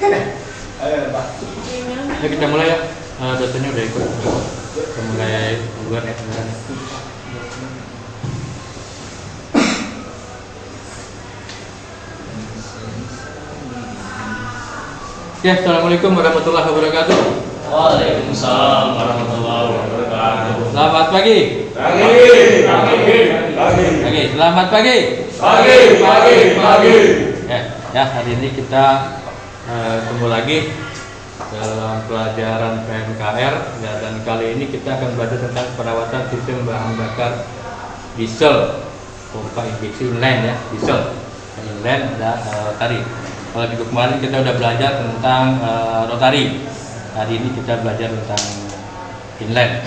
Ayo Pak. Ya kita mulai ya. Datanya udah ikut. Kita mulai buat ya. Ya, assalamualaikum warahmatullahi wabarakatuh. Waalaikumsalam warahmatullahi wabarakatuh. Selamat pagi. Pagi. Selamat pagi. Pagi. Ya, hari ini kita ketemu lagi dalam pelajaran PMKR ya, dan kali ini kita akan belajar tentang perawatan sistem bahan bakar diesel pompa injeksi inline ya, diesel inline ada rotary. Kalau minggu kemarin kita udah belajar tentang rotary, hari ini kita belajar tentang inline.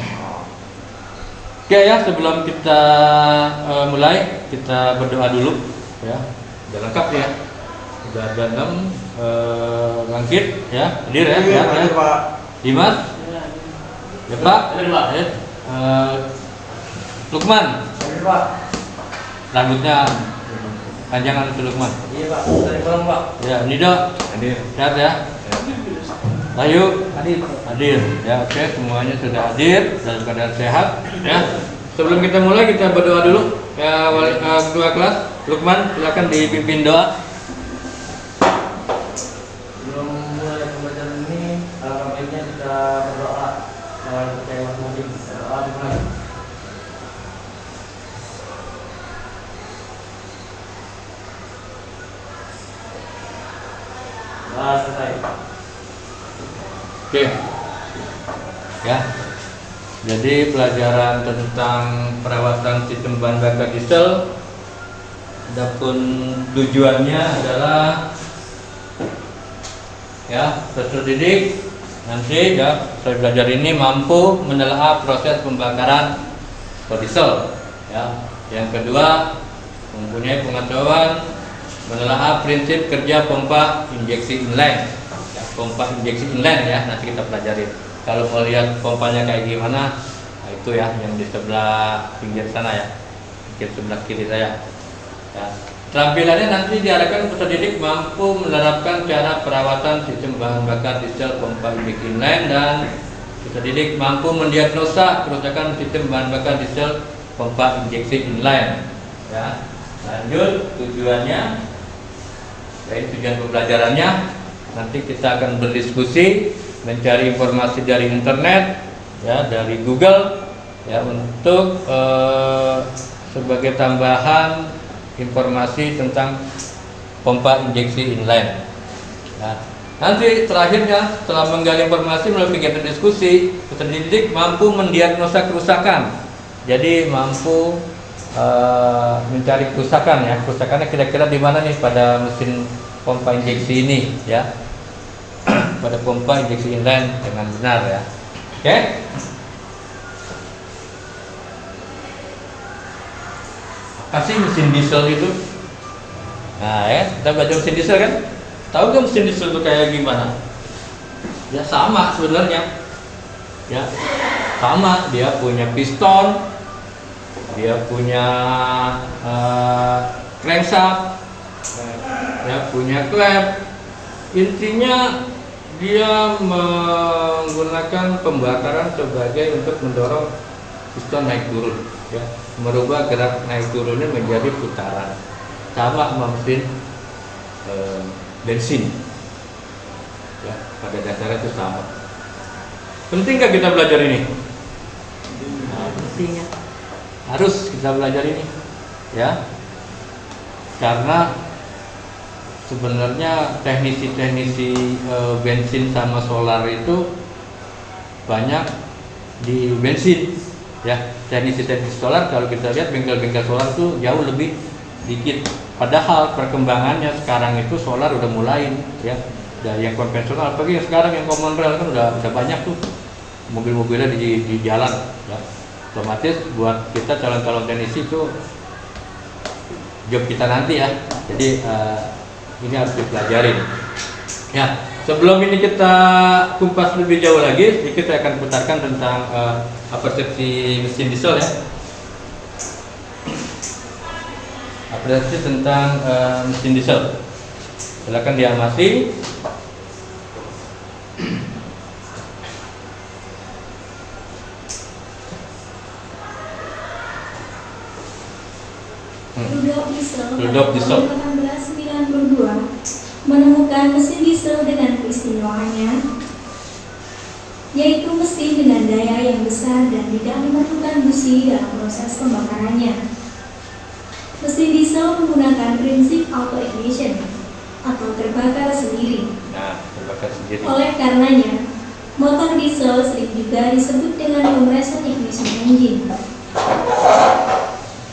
Oke ya, sebelum kita mulai kita berdoa dulu ya, udah lengkap ya. Udah ada 6 bangkit ya, hadir ya, Pak. Dimas, ya Pak, Lukman, Pak. rambutnya panjangan itu Lukman. Iya Pak, dari pulang Pak. Ya, Nido, hadir, sehat ya. Ayu, hadir, ya oke, semuanya sudah hadir dalam keadaan sehat ya. Sebelum kita mulai kita berdoa dulu ya, ketua kelas Lukman silakan dipimpin doa. Sebelum mulai pembelajaran ini, baiknya kita berdoa percaya masing-masing. Berdoa dimulai. Selesai. Oke. Ya. Jadi pelajaran tentang perawatan sistem bahan bakar diesel, adapun tujuannya adalah ya peserta didik nanti ya saya belajar ini mampu menelaah proses pembakaran diesel ya. Yang kedua mempunyai pengetahuan menelaah prinsip kerja pompa injeksi inline ya, pompa injeksi inline ya, nanti kita pelajari. Kalau mau lihat pompanya kayak gimana, nah itu ya yang di sebelah pinggir sana ya, di sebelah kiri saya ya. Tampilannya nanti diarahkan peserta didik mampu menerapkan cara perawatan sistem bahan bakar diesel pompa injeksi inline, dan peserta didik mampu mendiagnosa kerusakan sistem bahan bakar diesel pompa injeksi inline ya. Lanjut tujuannya, yaitu tujuan pembelajarannya nanti kita akan berdiskusi, mencari informasi dari internet ya, dari Google ya, untuk sebagai tambahan informasi tentang pompa injeksi inline ya. Nanti terakhirnya setelah menggali informasi melalui kegiatan diskusi, peserta didik mampu mendiagnosa kerusakan, jadi mampu mencari kerusakan ya, kerusakannya kira-kira di mana nih pada mesin pompa injeksi ini ya, pada pompa injeksi inline dengan benar ya. Oke. Apa sih mesin diesel itu? Nah ya, kita belajar mesin diesel kan? Tahu kan mesin diesel itu kayak gimana? Ya sama sebenarnya. Ya, sama, dia punya piston, dia punya crankshaft, ya punya klep. Intinya dia menggunakan pembakaran sebagai untuk mendorong piston naik turun, ya, merubah gerak naik turunnya menjadi putaran. Sama mesin bensin, ya, pada dasarnya itu sama. Penting nggak kita belajar ini? Nah, penting ya. Harus kita belajar ini, ya, karena sebenarnya teknisi-teknisi bensin sama solar itu banyak di bensin ya. Teknisi-teknisi solar kalau kita lihat bengkel-bengkel solar itu jauh lebih dikit, padahal perkembangannya sekarang itu solar udah mulai ya, dari yang konvensional, apalagi yang sekarang yang common rail kan udah banyak tuh mobil-mobilnya di jalan ya. Otomatis buat kita calon-calon teknisi itu job kita nanti ya. Jadi ini harus dipelajarin. Ya, sebelum ini kita kupas lebih jauh lagi, sedikit saya akan putarkan tentang persepsi mesin diesel ya. Persepsi tentang mesin diesel. Silakan diamati. Rudolf Diesel. tahun 1892 menemukan mesin diesel dengan keistimewaannya, yaitu mesin dengan daya yang besar dan tidak memerlukan busi dalam proses pembakarannya. Mesin diesel menggunakan prinsip auto ignition atau terbakar sendiri. Nah, terbakar sendiri. Oleh karenanya, motor diesel sering juga disebut dengan compression ignition engine.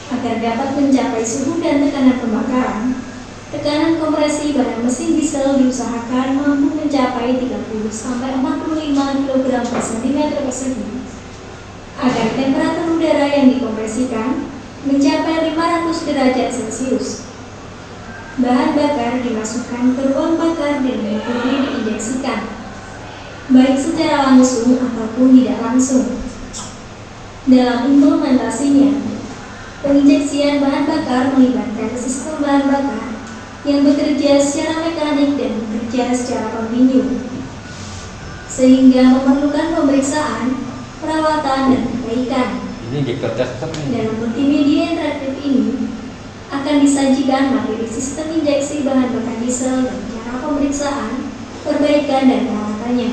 Agar dapat mencapai suhu dan tekanan pembakaran, tekanan kompresi pada mesin diesel diusahakan mampu mencapai 30 sampai 45 kg per cm persegi. Agar temperatur udara yang dikompresikan mencapai 500 derajat Celcius. Bahan bakar dimasukkan ke ruang bakar dan metode diinjeksikan, baik secara langsung ataupun tidak langsung. Dalam implementasinya, penginjeksian bahan bakar melibatkan sistem bahan bakar yang bekerja secara mekanik dan bekerja secara kontinu, sehingga memerlukan pemeriksaan, perawatan, dan perbaikan. Ini di kertas ini. Dalam multimedia interaktif ini akan disajikan materi sistem injeksi bahan bakar diesel dan cara pemeriksaan, perbaikan, dan perawatannya.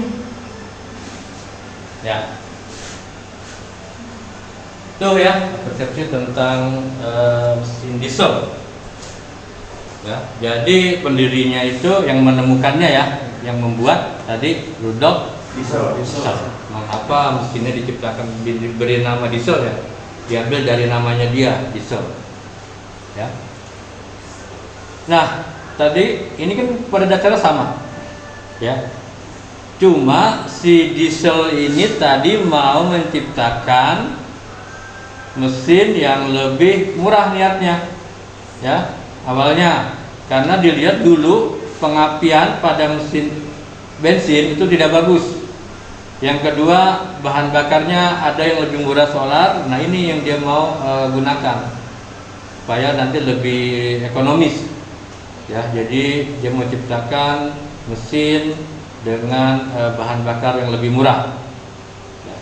Ya. Tuh ya, persepsi tentang mesin diesel. Ya, jadi pendirinya itu yang menemukannya ya, yang membuat tadi Rudolf Diesel. Mengapa mesinnya diciptakan diberi nama diesel ya? Diambil dari namanya dia, diesel. Ya. Nah, tadi ini kan pada dasarnya sama. Ya. Cuma si diesel ini tadi mau menciptakan mesin yang lebih murah niatnya. Ya, awalnya karena dilihat dulu pengapian pada mesin bensin itu tidak bagus. Yang kedua, bahan bakarnya ada yang lebih murah solar. Nah, ini yang dia mau gunakan supaya nanti lebih ekonomis. Ya, jadi dia mau ciptakan mesin dengan bahan bakar yang lebih murah. Ya.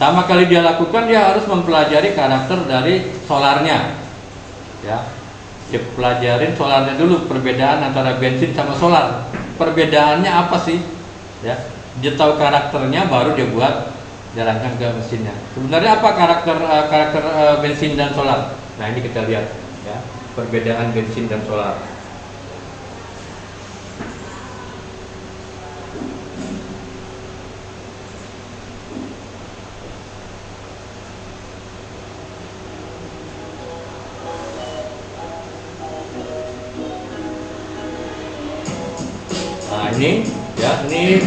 Sama kali dia lakukan, dia harus mempelajari karakter dari solarnya. Ya, dia pelajarin solarnya dulu, perbedaan antara bensin sama solar. Perbedaannya apa sih? Ya. Dia tahu karakternya, baru dia buat, dia rancang ke mesinnya. Sebenarnya apa karakter bensin dan solar? Nah, ini kita lihat ya, perbedaan bensin dan solar. Nah, ini ya, ini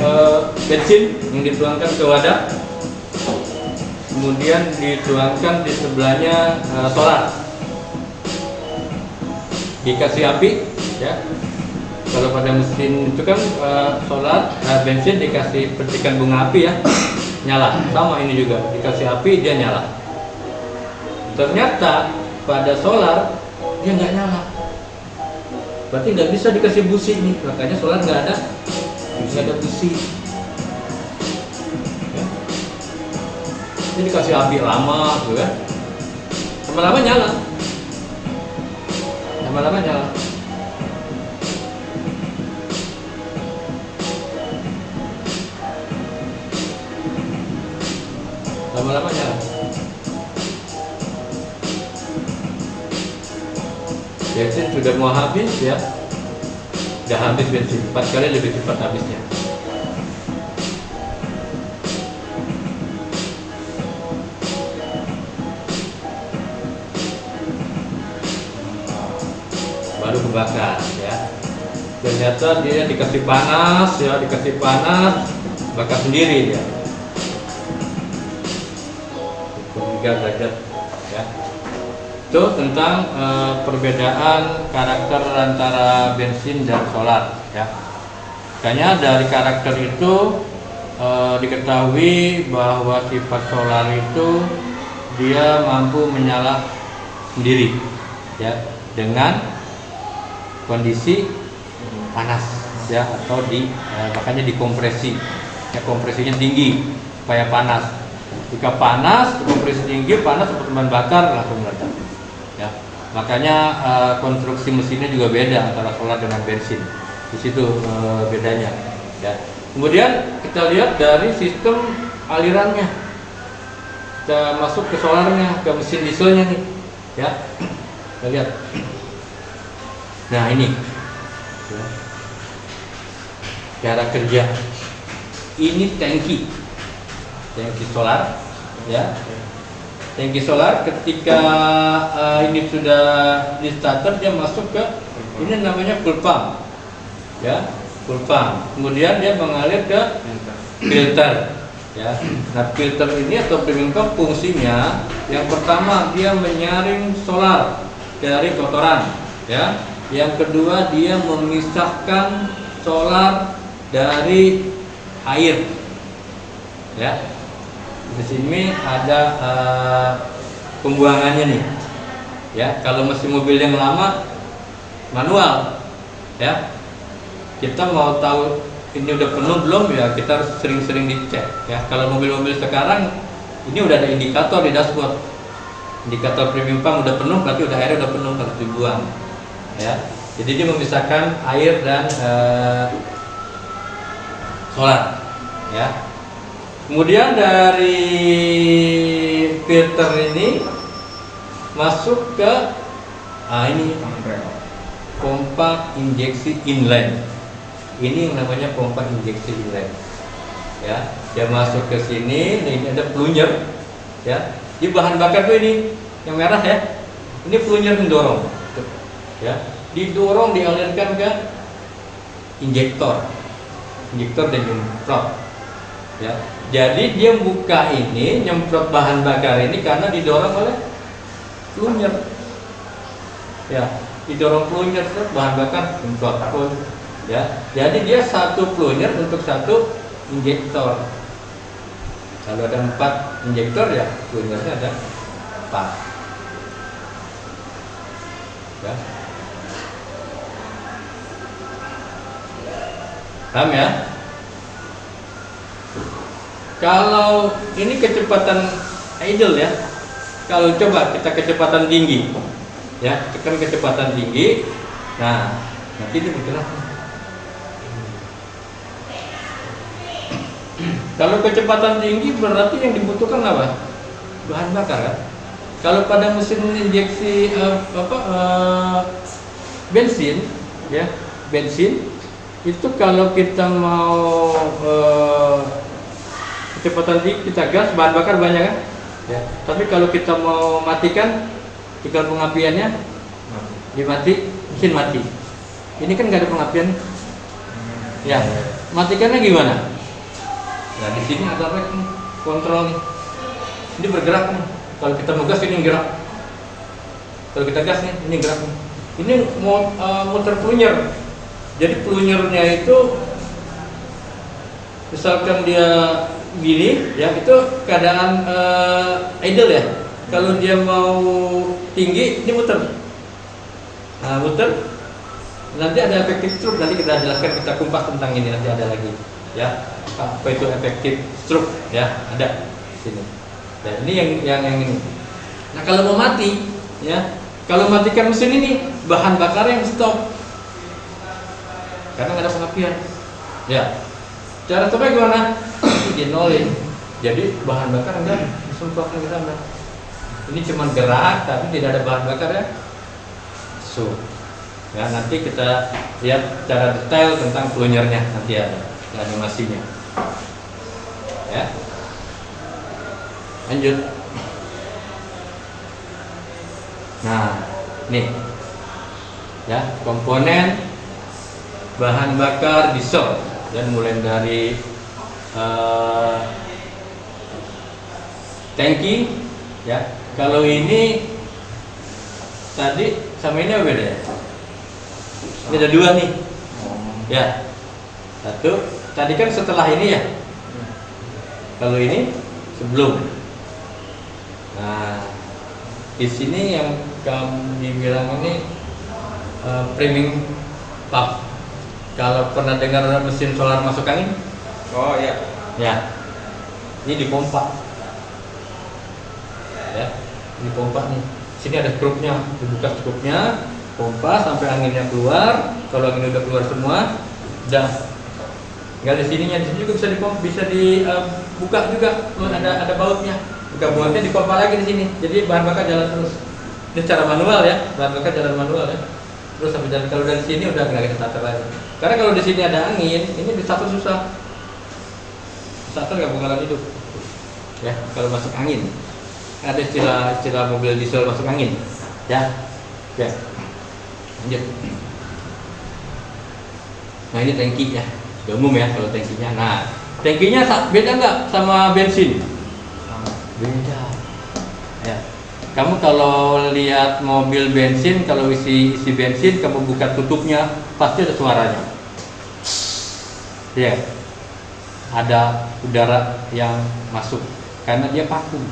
bensin yang dituangkan ke wadah, kemudian dituangkan di sebelahnya solar, dikasih api ya. Kalau pada mesin itu kan solar, bensin dikasih petikan bunga api ya, nyala. Sama ini juga dikasih api, dia nyala. Ternyata pada solar dia nggak nyala, berarti nggak bisa dikasih busi nih, makanya solar nggak ada busi ya. Ini dikasih api lama gitu kan, lama-lama nyala, lama-lama nyala. Lama-lama nyala. Bensin sudah mau habis ya, udah habis bensin, 4 kali lebih cepat habisnya. Baru kebakar ya. Ternyata dia dikasih panas ya, dikasih panas, bakar sendiri dia. 3 derajat ya. Itu tentang perbedaan karakter antara bensin dan solar ya. Makanya dari karakter itu diketahui bahwa sifat solar itu dia mampu menyala sendiri ya, dengan kondisi panas ya, atau makanya dikompresi ya, kompresinya tinggi supaya panas. Jika panas, kompresi tinggi, panas seperti bahan bakar langsung meledak. Ya. Makanya konstruksi mesinnya juga beda antara solar dengan bensin. Di situ bedanya. Ya. Kemudian kita lihat dari sistem alirannya. Kita masuk ke solarnya, ke mesin dieselnya nih. Ya. Kita lihat. Nah ini. Ya. Cara kerja. Ini tangki solar, ya. Tangki solar ketika ini sudah di starter, dia masuk ke ini namanya full pump, ya, full pump. Kemudian dia mengalir ke filter, ya. Nah filter ini atau premium pump fungsinya yang pertama dia menyaring solar dari kotoran, ya. Yang kedua dia memisahkan solar dari air, ya. Di sini ada pembuangannya nih, ya. Kalau mesin mobil yang lama manual, ya, kita mau tahu ini udah penuh belum, ya kita harus sering-sering dicek, ya. Kalau mobil-mobil sekarang ini udah ada indikator di dashboard, indikator premium pump udah penuh, berarti udah airnya udah penuh, harus dibuang, ya. Jadi dia memisahkan air dan solar, ya. Kemudian dari filter ini masuk ke ini pompa injeksi inline. Ini yang namanya pompa injeksi inline, ya. Dia masuk ke sini, ini ada plunger, ya. Di bahan bakar tuh ini yang merah, ya. Ini plunger mendorong, ya. Didorong dialirkan ke injektor dan nyemprot, ya. Jadi dia buka ini, nyemprot bahan bakar ini karena didorong oleh plunger, ya. Didorong plunger terus bahan bakar nyemprot, ya. Jadi dia satu plunger untuk satu injektor. Kalau ada 4 injektor, ya plungernya ada 4, ya. Paham, ya? Kalau ini kecepatan idle, ya. Kalau coba kita kecepatan tinggi, ya, tekan kecepatan tinggi, nah nanti dia bergerak. Kalau kecepatan tinggi berarti yang dibutuhkan apa? Bahan bakar, kan? Kalau pada mesin injeksi bensin, ya, bensin itu kalau kita mau kecepatan tinggi, kita gas, bahan bakar banyak, kan? Ya. Tapi kalau kita mau matikan, tinggal pengapiannya dimati, mesin mati. Ini kan nggak ada pengapian, ya. Matikannya gimana? Nah di sini ada rek nih, kontrol nih. Ini bergerak nih. Kalau kita mau gas, ini gerak. Kalau kita gas nih, ini gerak nih. Ini mau muter plunger. Jadi plungernya itu misalkan dia gini, ya, itu keadaan idle, ya. Kalau dia mau tinggi, ini muter. Nah, muter. Nanti ada efektif stroke, nanti kita jelaskan, kita kumpas tentang ini, nanti ada lagi, ya. Apa itu efektif stroke, ya, ada di sini. Dan ini yang ini. Nah, kalau mau mati, ya, kalau matikan mesin ini, bahan bakar yang stop. Karena nggak ada pengapian, ya. Cara coba gimana? Dinolin. Jadi bahan bakar enggak disemprotkan ke sana. Ini cuma gerak, tapi tidak ada bahan bakar, ya. So, ya, nanti kita lihat cara detail tentang plungernya, nanti ada animasinya, ya. Lanjut. Nah, nih, ya, komponen bahan bakar diesel, dan mulai dari tangki, ya. Kalau ini tadi sama ini apa beda, ya? Ini ada 2 nih, ya. Satu tadi kan setelah ini, ya. Kalau ini sebelum. Nah, di sini yang kami bilang ini premium pump. Kalau pernah dengar mesin solar masuk angin? Oh iya. Ya. Ini dipompa. Ya, dipompa nih. Sini ada skrupnya, dibuka skrupnya, pompa sampai anginnya keluar. Kalau angin udah keluar semua, udah. Tinggal di sininya, di sini juga bisa dipompa, bisa dibuka juga. Ada bautnya. Buka bautnya, dipompa lagi di sini. Jadi bahan bakar jalan terus. Ini secara manual ya, bahan bakar jalan manual ya. Terus sampai jalan, kalau dari sini udah nggak ada starter lagi. Karena kalau di sini ada angin, ini di starter susah. Starter nggak bakalan hidup. Ya, kalau masuk angin. Ada istilah mobil diesel masuk angin. Ya. Ya. Lanjut. Nah, ini tangki ya. Sudah umum ya kalau tangkinya. Nah, tangkinya beda nggak sama bensin? Beda. Ya. Kamu kalau lihat mobil bensin, kalau isi bensin, kamu buka tutupnya, pasti ada suaranya. Ya. Ada udara yang masuk karena dia vakum.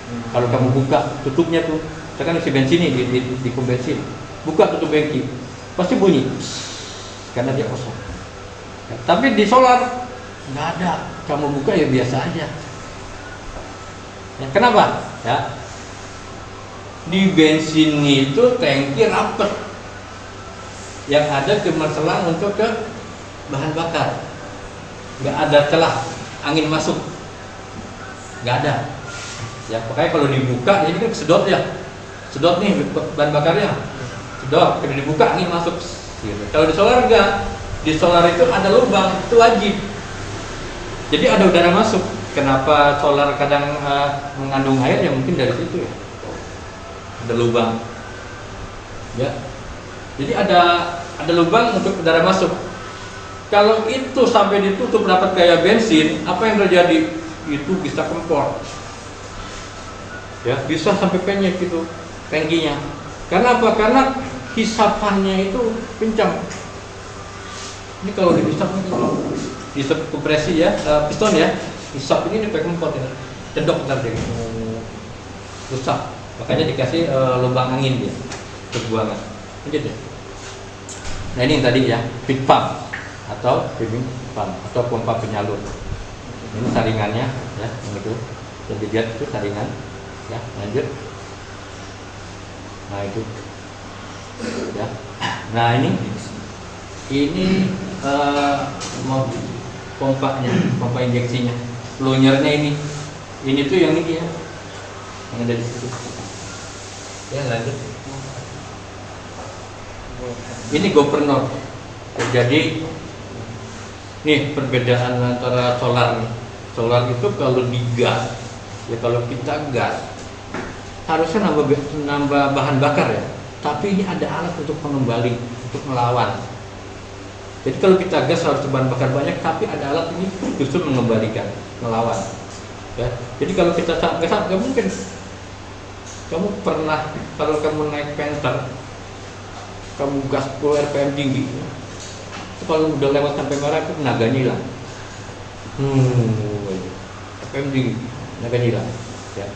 Kalau kamu buka tutupnya tuh, tekan isi bensin ini di pom bensin, buka tutup bengki, pasti bunyi karena dia kosong. Ya, tapi di solar nggak ada, kamu buka ya biasa aja. Ya, kenapa? Ya, di bensin itu tangki rapet, yang ada cuma selang untuk ke bahan bakar, nggak ada celah angin masuk, nggak ada. Ya, pokoknya kalau dibuka ini kan sedot ya, sedot nih bahan bakarnya, sedot, kalau dibuka angin masuk. Gitu. Kalau di solar enggak, di solar itu ada lubang, itu wajib. Jadi ada udara masuk. Kenapa solar kadang mengandung air? Ya mungkin dari situ ya, ada lubang. Ya, jadi ada lubang untuk udara masuk. Kalau itu sampai ditutup dapat kayak bensin, apa yang terjadi? Itu bisa kempor. Ya, bisa sampai penyek gitu tangkinya. Karena apa? Karena hisapannya itu kencang. Ini kalau dihisap itu, hisap kompresi ya, piston ya, hisap ini pakai kempot ini, cedok ntar jadi rusak. Makanya dikasih lubang angin dia, terbuangan. Lanjut ya. Nah ini yang tadi ya, feed pump atau feeding pump atau pompa penyalur. Ini saringannya ya, yang itu. Jadi lihat itu saringan. Ya, lanjut. Nah itu ya. Nah ini mau pompanya, pompa injeksinya, plunyernya ini tuh yang ini ya, yang ada di situ. Ya lanjut. Ini governor. Jadi nih perbedaan antara solar nih. Solar itu kalau digas, ya kalau kita gas harusnya nambah bahan bakar ya, tapi ini ada alat untuk mengembali, untuk melawan. Jadi kalau kita gas harus bahan bakar banyak, tapi ada alat ini justru mengembalikan, melawan. Ya. Jadi kalau kita gas nggak mungkin. Kamu pernah kalau kamu naik Panther, kamu gas full RPM tinggi, itu kalau udah lewat sampai merah itu tenaganya hilang. RPM tinggi, tenaganya hilang. Ya.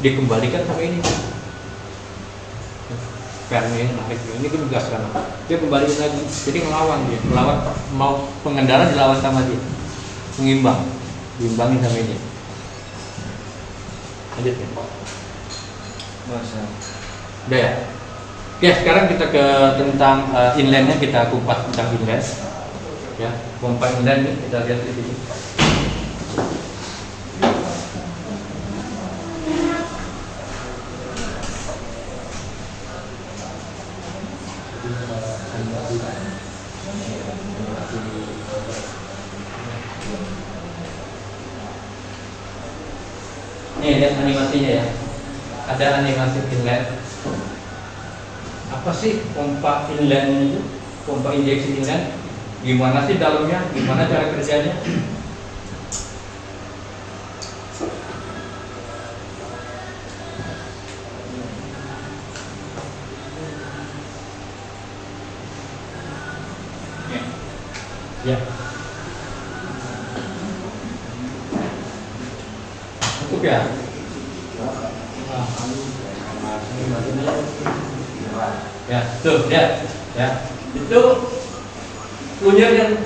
Dikembalikan sama ini. Pernya ini naik, ini kan gas kan, dia kembali lagi, jadi ngelawan dia, melawan mau pengendara dilawan sama dia, mengimbang, diimbangin sama ini. Lanjut ya. Masa. Udah ya. Oke, sekarang kita ke tentang inlandnya, kita kupas tentang inland. Ya, pompa inland ini kita lihat di sini. Nih lihat animasinya ya, ada animasi inlet. Apa sih pompa inlet itu? Pompa injeksi inlet. Gimana sih dalamnya? Gimana cara kerjanya? Ya. Cukup ya. Ya, tuh, ya, ya. Itu punya yang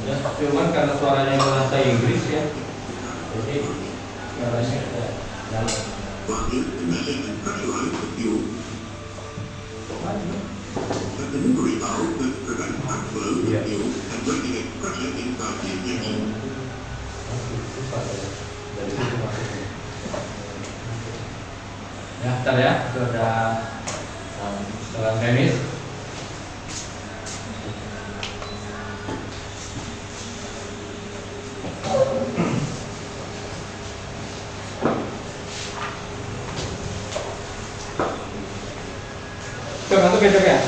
ya, cuman karena suaranya bahasa Inggris ya, jadi caranya ya. Ya, ntar ya, itu ada setelah tenis. Ngantuk ya?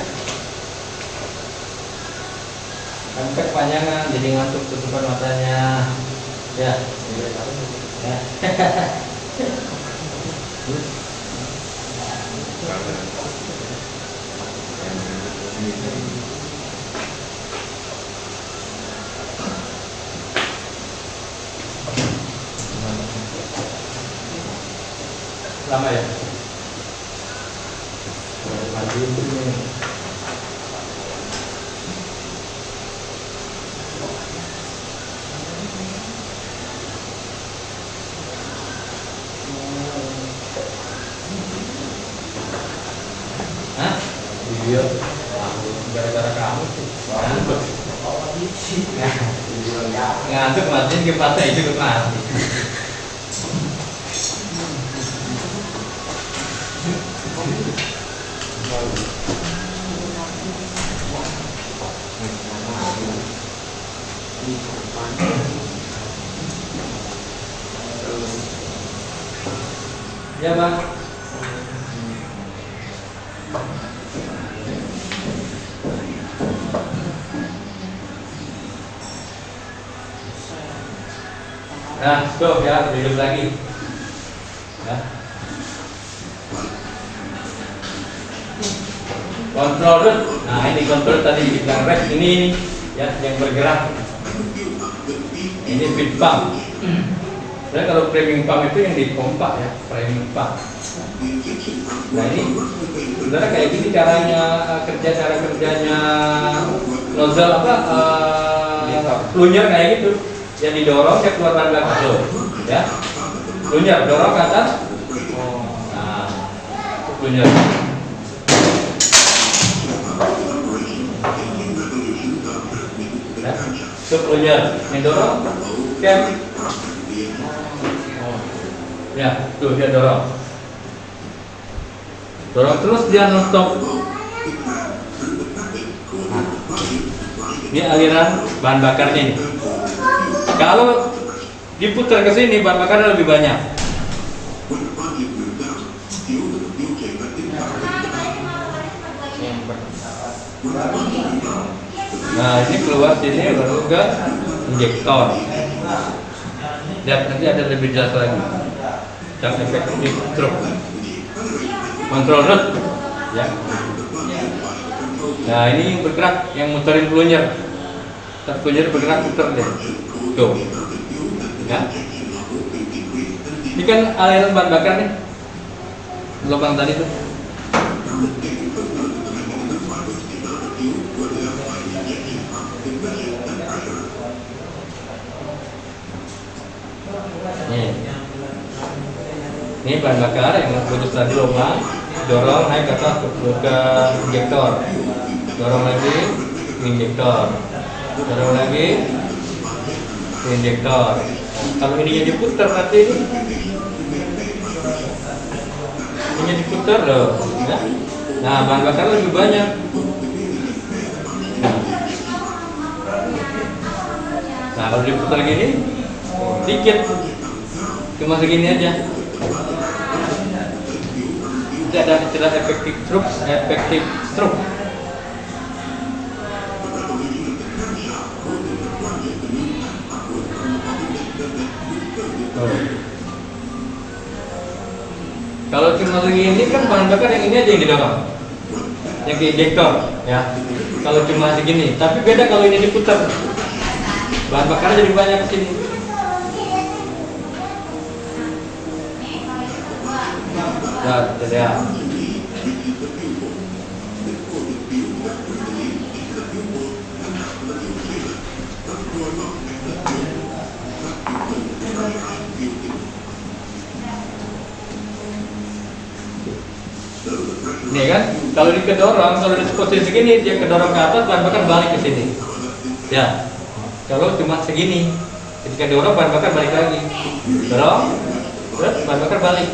Sampai kepanjangan, jadi ngantuk, tutupan matanya. Ya, ya. Lama ya? Maju ini. Hah? Iya. Gara-gara kamu sih. Ngantuk. Ngantuk matiin kipasnya itu mati. Ya bang. Nah, stop ya, duduk lagi. Ya. Kontrol. Nah, ini kontrol tadi yang rest ini ya, yang bergerak. Ini feed pump. Nah, kalau framing pump itu yang dipompa ya, framing pump. Nah ini, sebenarnya kayak gini cara kerjanya nozzle apa, plunger kayak gitu, yang didorong dia keluar bahan bakar, ya, plunger dorong ke atas, nah, plunger. Nah, itu plunger, yang dorong, kan? Ya, tuh dia dorong terus dia non-stop. Nah, ini aliran bahan bakarnya ini. Kalau diputar ke sini bahan bakarnya lebih banyak. Nah, ini keluar sini baru ke injektor. Lihat nanti ada lebih jelas lagi. Dan efektif stroke. Kontrol rod, ya. Nah ini yang bergerak, yang muterin plunger. Plunger bergerak muter deh. Tuh, ya. Ini kan aliran bahan bakar nih. Lubang tadi tuh. Ini bahan bakar yang putus tadi lubang, dorong naik ke atas ke injektor, dorong lagi ke injektor, dorong lagi ke injektor. Nah, kalau ininya diputar nanti ininya diputar loh, ya. Nah bahan bakar lebih banyak. Nah kalau diputar gini dikit, cuma segini aja. Tidak ada istilah efektif stroke. Kalau cuma segini kan bahan bakar yang ini aja yang didorong, yang ke injektor, ya. Kalau cuma segini, tapi beda kalau ini diputar, bahan bakar jadi banyak ke sini. Nah, ya. Ini kan, kalau dikedorong, kalau di posisi segini dia kedorong ke atas, bahan bakar balik ke sini. Ya, kalau cuma segini, ketika dorong bahan bakar balik lagi, dorong, terus bahan bakar balik.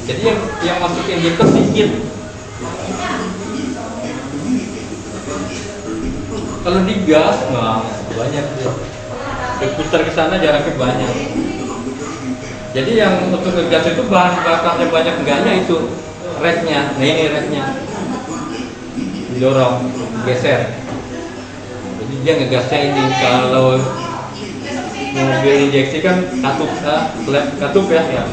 Jadi yang masuk injektor sedikit. Kalau digas, nah banyak dia. Diputar ke sana jaraknya banyak. Jadi yang untuk ngegas itu bahan bakarnya banyak enggaknya itu reknya. Nah ini reknya didorong, geser. Jadi dia ngegasnya ini. Kalau mobil injeksi kan katup ya.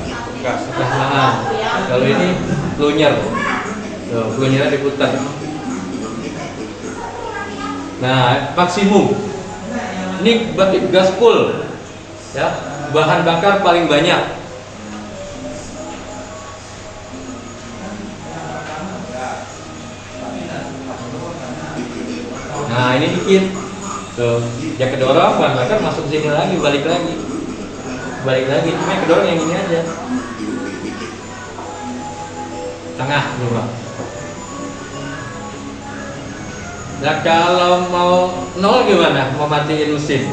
Nah, kalau ini plunyer, plunyernya diputar. Nah, maksimum. Ini berarti gas full, ya. Bahan bakar paling banyak. Nah, ini dikit. Tuh, dia kedorong, bahan bakar masuk sini lagi, balik lagi. Cuma kedorong yang ini aja. Tengah dulu. Nah kalau mau nol gimana? Mau matiin mesin?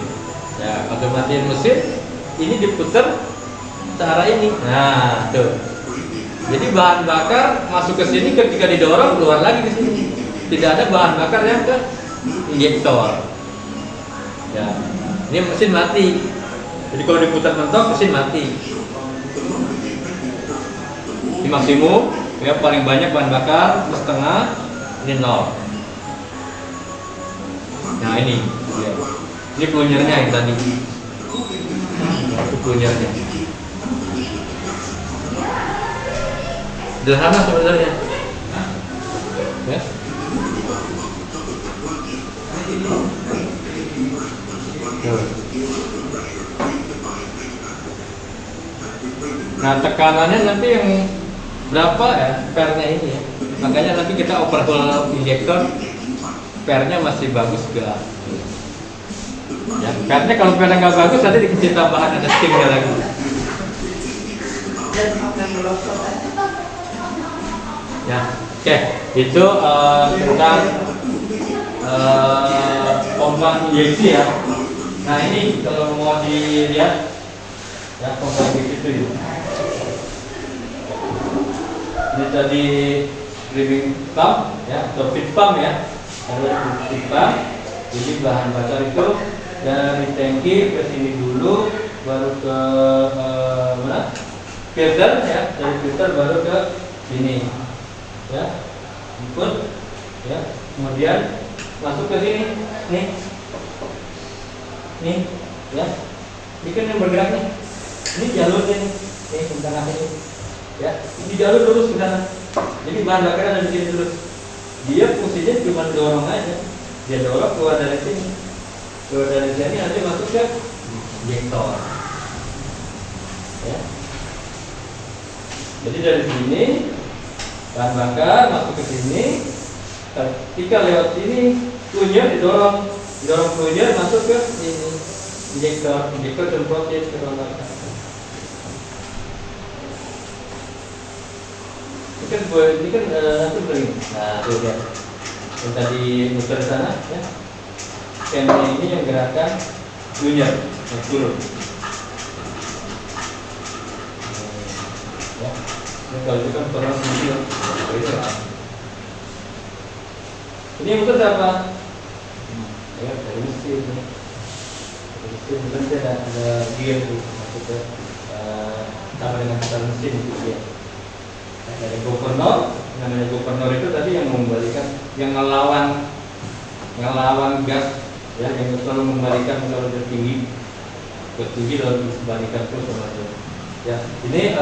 Ya kalau matiin mesin, ini diputar cara ini. Nah tuh. Jadi bahan bakar masuk ke sini, ketika didorong keluar lagi ke sini. Tidak ada bahan bakar yang ke injektor. Ya, ini mesin mati. Jadi kalau diputar mentok mesin mati. Di maksimum, ya paling banyak bahan bakar, setengah, ini nol. Nah ini, ya. Ini plunyernya yang tadi. Itu plunyernya. Sederhana sebenarnya. Ya. Nah tekanannya nanti yang berapa ya pernya ini ya. Makanya nanti kita overhaul injektor, pernya masih bagus gak? Ya, pernya kalau pernya nggak bagus nanti dikasih tambahan ada steamnya lagi. Ya, oke. Itu tentang pompa injeksi ya. Nah ini kalau mau dilihat ya pompa injeksi itu ya. Ini tadi screaming pump ya atau feed pump ya. Ada feed pump. Jadi bahan bakar itu dari tangki ke sini dulu, baru ke mana? Filter ya, dari filter baru ke sini ya, input ya, kemudian masuk ke sini nih ya, ini kan yang bergerak nih, ini jalurnya nih ke tengah ini ya, ini jalur lurus ke sana. Jadi bahan bakar ada di sini terus, dia fungsinya cuma dorong aja, dia dorong keluar dari sini nanti masuk ke injektor ya. Jadi dari sini bahan bakar masuk ke sini, ketika lewat sini plunger didorong plunger masuk ke ini injektor semprotin ke bahan bakar. Ini kan nanti begini. Nah tuh ya, yang tadi muter sana ya, camnya ini yang gerakan plunger yang turun. Ya. Ini kalau itu kan pernah sendiri ini yang muter siapa? Ya dari mesin mungkin ada gear tuh maksudnya sama dengan putar mesin itu dia. Dari governor, namanya governor itu tadi yang mengembalikan, yang ngelawan gas ya, yang selalu membalikan kalau tertinggi lalu dibalikan terus sama itu ya. Ini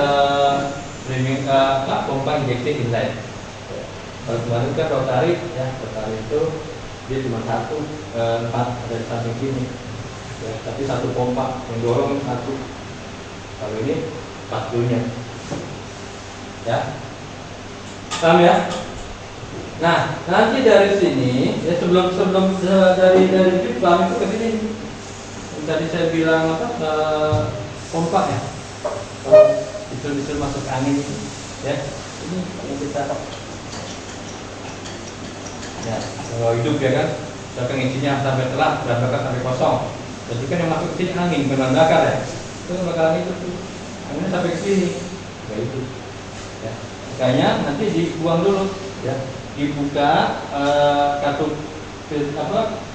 pompa injeksi inline. Kalau kemarin kan rotari ya, rotari itu dia cuma satu, 4 ada di samping sini ya, tapi satu pompa yang dorong satu. Kalau ini 4 dunya ya, paham ya? Nah nanti dari sini ya, sebelum dari pump itu ke sini tadi saya bilang pompa ya, itu masuk angin ya, Ini yang kita ya, kalau hidup ya kan, misalkan isinya sampai telat, bahan bakar sampai kosong. Jadi kan yang masuk ke sini angin, bahan bakar ya. Itu bakalan itu tuh, anginnya sampai ke sini, kayak itu. Ya. Makanya nanti dibuang dulu, ya, dibuka katup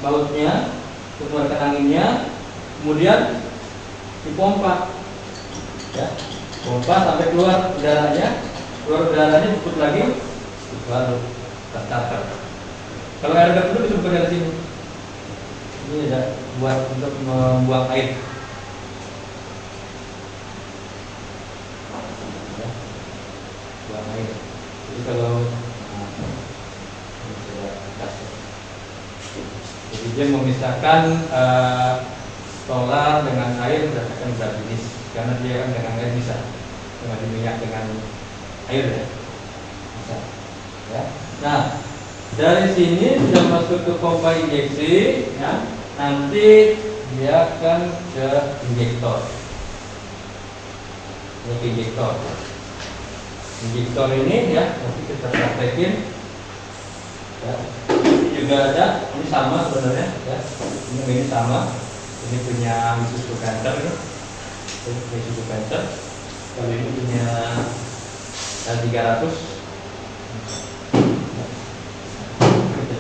bautnya, untuk mengeluarkan anginnya, kemudian dipompa, ya, pompa sampai keluar udaranya diput lagi, baru starter. Kalau air udah penuh itu bukan dari sini. Ini ada buat untuk membuang air. Ya, buang air. Jadi kalau jadi dia memisahkan solar dengan air berdasarkan berat jenis, karena dia kan dengan air bisa, dengan minyak dengan air ya. Bisa. Ya. Nah, dari sini sudah masuk ke pompa injeksi, ya. Nanti dia akan ke injektor. Ini ke injektor. Injektor ini ya, nanti kita praktekin. Ya. Ini juga ada, ini sama sebenarnya, ya. Ini sama. Ini punya Mitsubishi Panther ini. Ini Mitsubishi Panther. Kalau ini punya 300.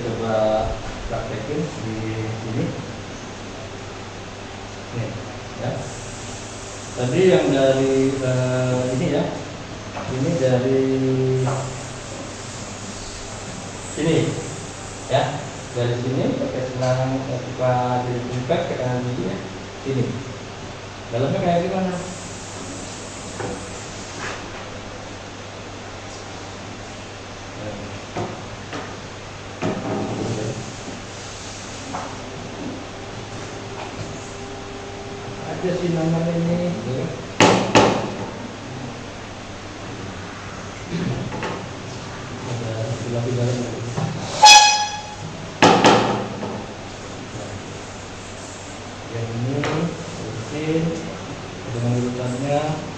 Coba praktekin di sini. Nih, ya. Tadi yang dari ini ya, ini dari sini, ya, dari sini pakai selang buka dari impact ke kanan gigi ya, sini. Dalamnya kayak gimana? Ada sih namanya ini, ya. Ada pilar-pilar ini. Yang ini rutin dengan urutannya.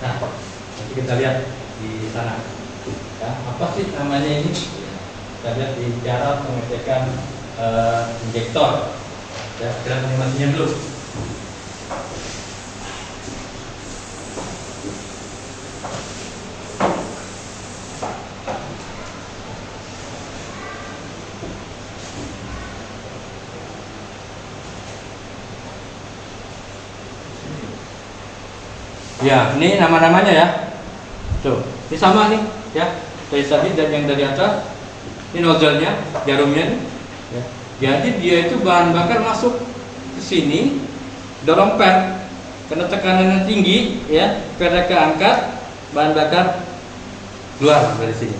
Nah, nanti kita lihat di sana. Ya, apa sih namanya ini? Kita lihat di cara pengecekan injektor. Ya, kita animasinya dulu. Ya, ini nama-namanya ya. Tuh, ini sama nih, ya. Dari tadi dan yang dari atas. Ini nozzle-nya, jarumnya nih. Ya. Jadi dia itu bahan bakar masuk ke sini, dorong pad. Karena tekanannya tinggi, ya. Padnya keangkat, bahan bakar keluar dari sini.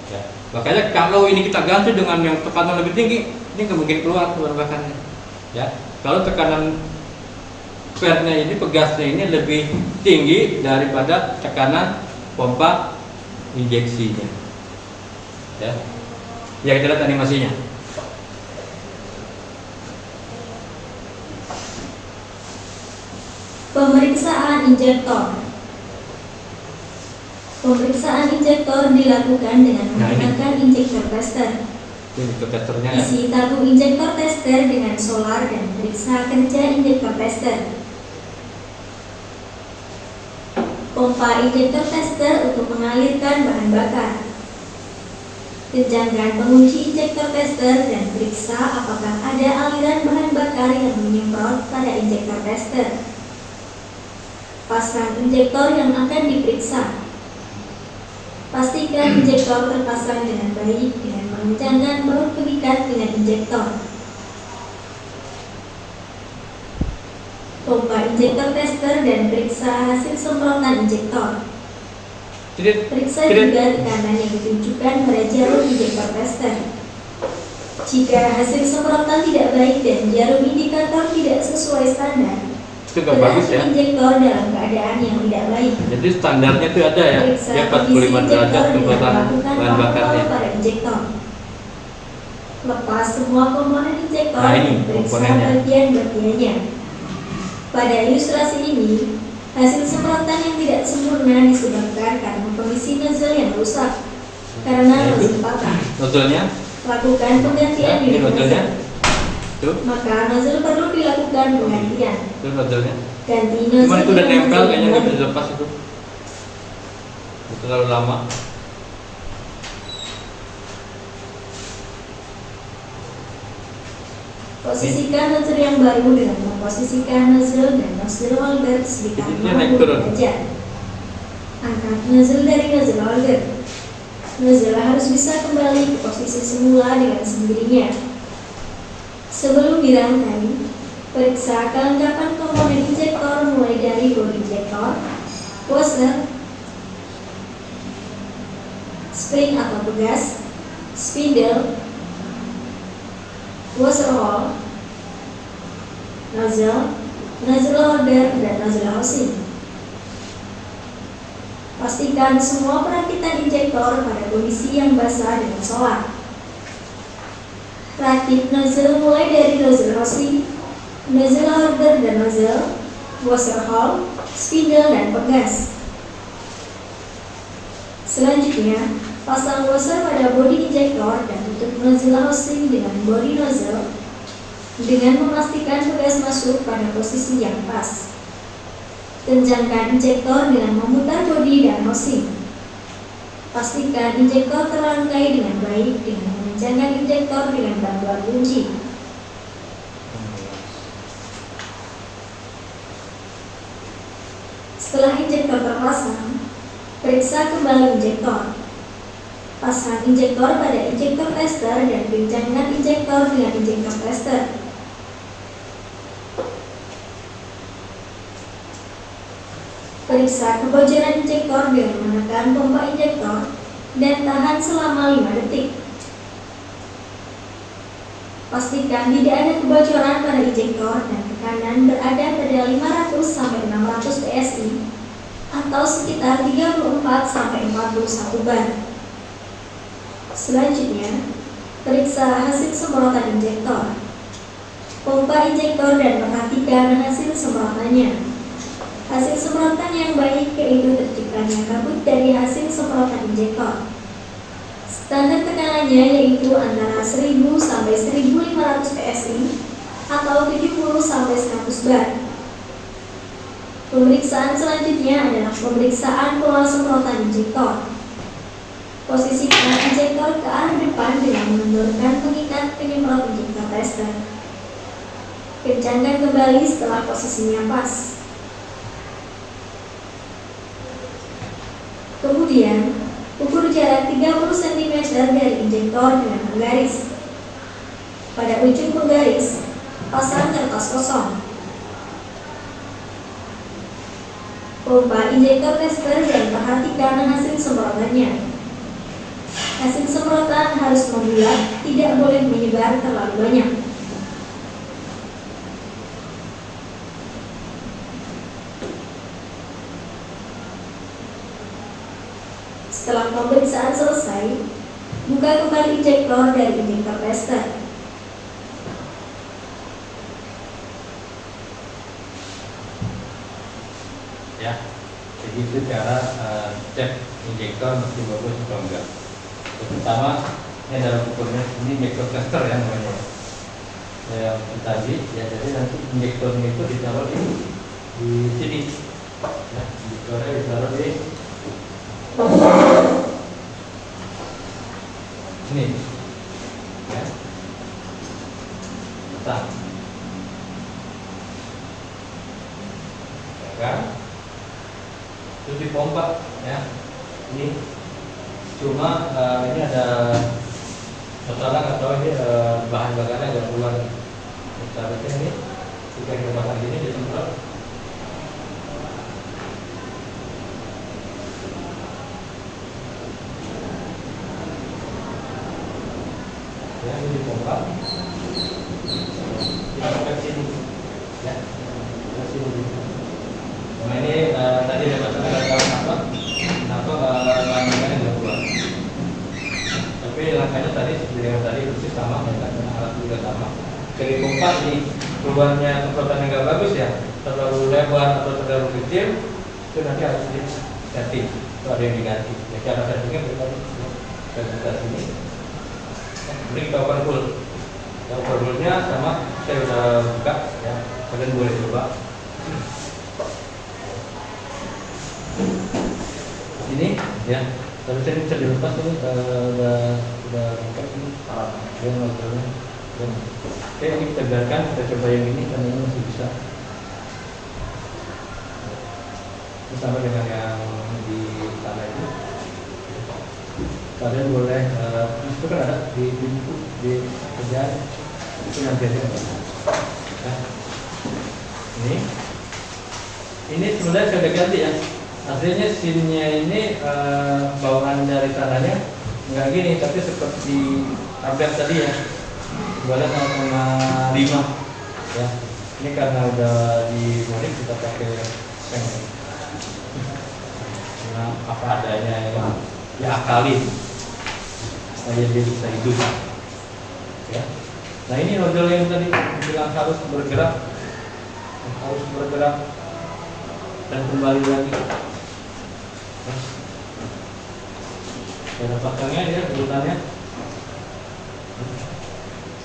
Ya. Makanya kalau ini kita ganti dengan yang tekanan lebih tinggi, ini kemungkinan keluar bahan bakarnya. Ya. Kalau tekanan padnya ini, pegasnya ini lebih tinggi daripada tekanan pompa injeksinya. Ya, ya kita lihat animasinya. Pemeriksaan injektor. Pemeriksaan injektor dilakukan dengan menggunakan injektor tester. Ini testernya ya. Isi tabung injektor tester dengan solar dan periksa kerja injektor tester. Pompa injektor tester untuk mengalirkan bahan bakar. Kencangkan pengunci injektor tester dan periksa apakah ada aliran bahan bakar yang menyemprot pada injektor tester. Pasang injektor yang akan diperiksa. Pastikan injektor terpasang dengan baik dengan mengencangkan baut pengikat dengan injektor. Pompa injektor tester dan periksa hasil semprotan injektor. Periksa juga tekanan yang ditunjukkan pada jarum injektor tester. Jika hasil semprotan tidak baik dan jarum indikator tidak sesuai standar, Itu nggak bagus ya. injektor dalam keadaan yang tidak baik. Jadi standarnya itu ada ya. Periksa Dia kondisi 45 derajat injektor dengan semprotan melakukan bahan bakarnya. kontrol pada injektor. Lepas semua komponen injektor Nah, ini dan periksa komponennya. bagian-bagiannya. Pada ilustrasi ini, hasil semprotan yang tidak sempurna disebabkan karena kondisi nozzle yang rusak. Karena Nah, itu. nozzle patah, Nozzle-nya, lakukan ya, penggantian ini unit nozzle-nya. nozzle. Tuh, Maka nozzle perlu dilakukan penggantian. itu nozzle-nya. Ganti nozzle. Cuman itu udah dengan nempel nozzle kayaknya yang nggak baru. bisa lepas itu. Itu terlalu lama. Posisikan nozzle yang baru dengan memposisikan nozzle dan nozzle holder sekitar Jadi dia naik 90 turun. derajat. Angkat nozzle dari nozzle holder. Nozzle harus bisa kembali ke posisi semula dengan sendirinya. Sebelum dirangkai, periksa kelengkapan komponen injektor mulai dari bodi injektor, washer, spring atau pegas, spindle, washer hole, nozzle, nozzle holder, dan nozzle housing. Pastikan semua perakitan injektor pada kondisi yang basah dengan solar. Rakit nozzle mulai dari nozzle housing, nozzle holder dan nozzle, washer hole, spindle, dan pegas. Selanjutnya, pasang washer pada bodi injektor dan tutup nozzle housing dengan bodi nozzle dengan memastikan pegas masuk pada posisi yang pas. Kencangkan injektor dengan memutar bodi dan housing. Pastikan injektor terangkai dengan baik dengan mengencangkan injektor dengan bantuan kunci. Setelah injektor terpasang, periksa kembali injektor. Pasang injektor pada injektor tester dan kencangkan injektor dengan injektor tester. Periksa kebocoran injektor dengan menekan pompa injektor dan tahan selama 5 detik. Pastikan tidak ada kebocoran pada injektor dan tekanan berada pada 500 sampai 600 PSI atau sekitar 34 sampai 41 bar. Selanjutnya, periksa hasil semprotan injektor. Pompa injektor dan perhatikan hasil semprotannya. Hasil semprotan yang baik yaitu terciptanya kabut dari hasil semprotan injektor. Standar tekanannya yaitu antara 1000 sampai 1500 PSI atau 70 sampai 100 bar. Pemeriksaan selanjutnya adalah pemeriksaan pola semprotan injektor. Posisikan injektor ke arah depan dengan mengendorkan pengikat penyemprot injektor tester. Kencangkan kembali setelah posisinya pas. Kemudian, ukur jarak 30 cm dari injektor dengan penggaris. Pada ujung penggaris, pasang kertas kosong. Pompa injektor tester dan perhatikan hasil semprotannya. Hasil semprotan harus membulat, tidak boleh menyebar terlalu banyak. Setelah pemeriksaan selesai, buka kembali injektor dari injektor tester. Ya, jadi itu cara cek injektor masih bagus atau enggak. Pertama, ini adalah ukurnya, ini injektor tester ya namanya. Yang tadi ya, jadi nanti injektornya itu ditaruh di sini. Ya, injektornya ditaruh di ini. Ya. Pasang. Ya kan? Itu dipompa ya. Ini cuma ini ada masalah nggak tahu ini bahan bakarnya nggak keluar. Seharusnya ini jika kita pasang gini disemprot. Ya, ini dipompa. pompa. Kita ke sini, ya, ke sini. Nah ini tadi ada masalah kenapa langkahnya nggak keluar. Tapi langkahnya tadi seperti yang tadi persis sama, ya kan, alat juga sama. Dari pompa ini perubahannya semprotan yang nggak bagus ya, terlalu lebar atau terlalu kecil, itu nanti harus diganti. Itu ada yang diganti. Ya cara settingnya kita sini. Ini kita open full. Yang open fullnya sama saya udah buka, ya. Kalian boleh coba. Ini, ya. Tapi saya bisa dilepas ini udah lengkap ini. Ya nozzle-nya. Oke, ini kita biarkan, kita coba yang ini karena ini masih bisa. Ini sama dengan yang di sana itu. Kalian boleh, itu kan ada di buku di kerjaan itu nanti aja. Nah, ini sebenarnya saya udah ganti ya. Aslinya sinnya ini bawaan dari sananya nggak gini, tapi seperti update tadi ya. Boleh 0,5 ya. Ini karena udah di modif kita pakai tank. Nah, apa adanya ya, diakalin supaya dia bisa hidup ya. Nah ini nozzle yang tadi bilang harus bergerak dan kembali lagi. Ada pasangnya ya, urutannya.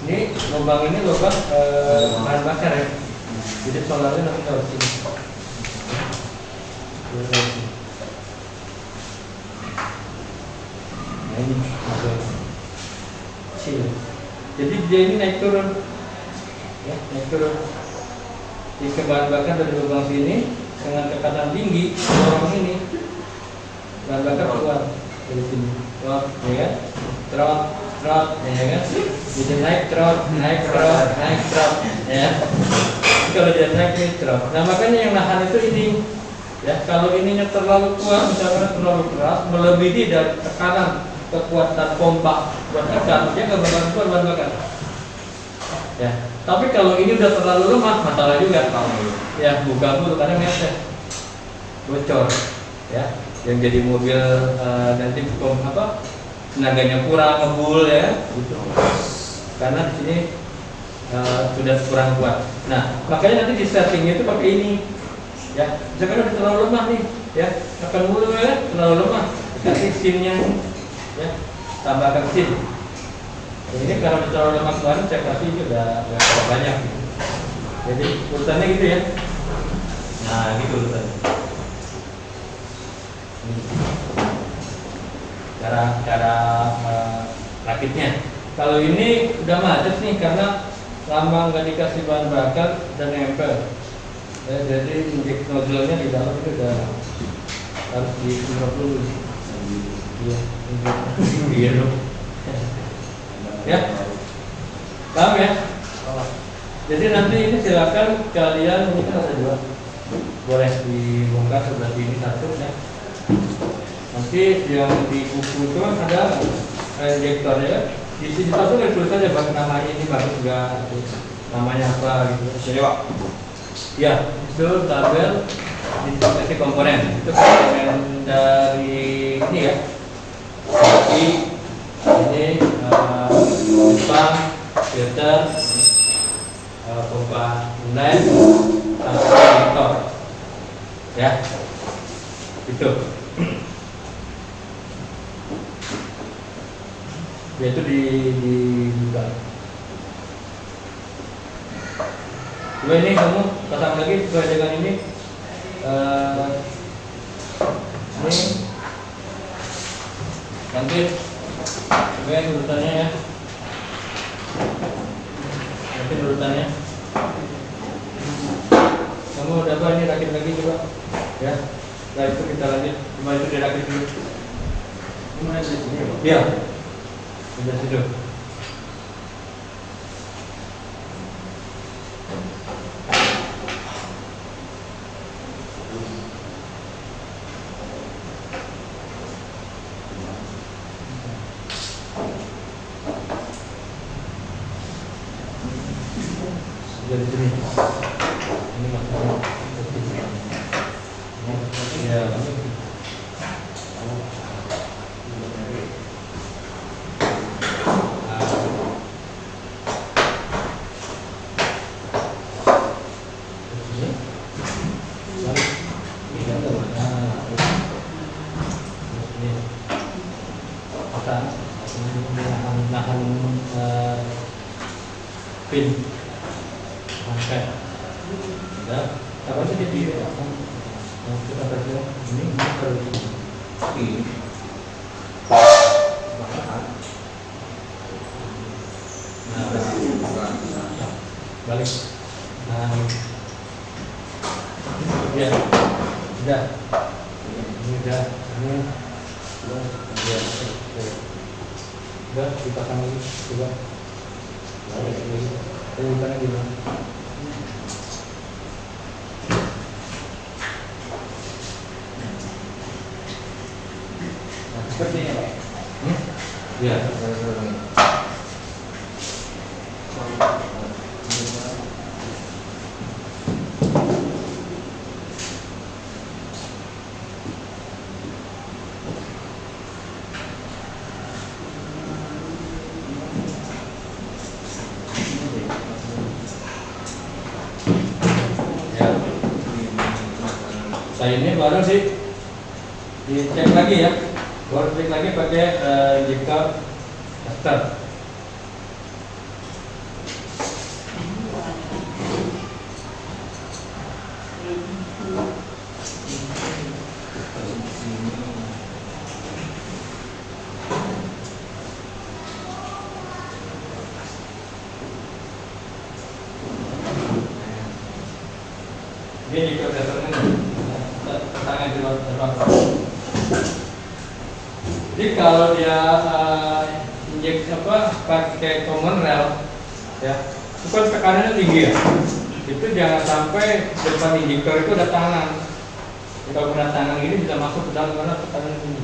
Ini lubang ini lubang bahan bakar ya. Jadi solarnya nanti taruh sini. Nah ini kecil. Jadi dia ini naik turun, ya naik turun. Jadi bahan bakar dari lubang sini dengan tekanan tinggi dorong ini bahan bakar keluar dari sini. Trot, ya kan? Trot, ya kan? Jadi naik trot, ya. Kalau dia naik ini trot. Nah makanya yang nahan itu ini. Ya, kalau ininya terlalu kuat, misalnya terlalu keras, melebihi dari tekanan kekuatan pompa buat tekan, dia nggak bakal keluar bahan bakar. Ya, tapi kalau ini udah terlalu lemah, masalah juga. Ya, buka dulu karena meset, bocor. Ya, yang jadi mobil nanti tenaganya kurang, ngebul ya, gitu. Karena di sini sudah kurang kuat. Nah, makanya nanti di settingnya itu pakai ini. Ya, misalkan udah terlalu lemah nih, ya, akan mulu ya, terlalu lemah, kasih sinnya, ya, tambahkan sin. Ini karena udah terlalu lemah kemarin saya kasih itu udah banyak. Gitu. Jadi urutannya gitu ya. Nah, gitu urutannya. Cara rakitnya. Kalau ini udah macet nih karena lama nggak dikasih bahan bakar dan nempel. Ya, jadi injek nozzle-nya di dalam itu udah harus disemprot dulu. Iya, iya dong. Ya, paham ya? Jadi nanti ini silakan kalian, ini kan ada dua, boleh dibongkar sebelah sini satu ya. Nanti yang di buku itu kan ada injektornya. Di sini satu kan tulisannya bang namanya ini bagus enggak, namanya apa gitu. Coba. Ya, itu tabel instruksi komponen. Itu komponen dari ini ya. Ini pompa, filter, pompa inlet, sampai injektor. Ya, itu. Yaitu dibuka. Coba ini kamu pasang lagi sesuai dengan ini. Ini nanti coba urutannya ya. Nanti urutannya. Kamu udah apa ini rakit lagi coba. Ya. Nah itu kita lanjut. Cuma itu dirakit dulu. Ini ada di sini ya, Pak? Iya. Sudah situ. dari sini. Ini maksudnya. Ya. Nahan pin angkat ya apa sih dia kita baca ini baru ini balik nah ya udah ini udah udah dipasang lagi coba bukan lagi bang seperti ini pak ya ini baru dicek lagi ya, baru cek lagi pakai injektor caster. Ini injektor casternya tangan di luar. Jadi kalau dia injek pakai common rail ya, itu kan tekanannya tinggi ya. Itu jangan sampai depan injektor itu ada tangan. Jadi kalau kena tangan ini bisa masuk ke dalam karena tekanannya tinggi.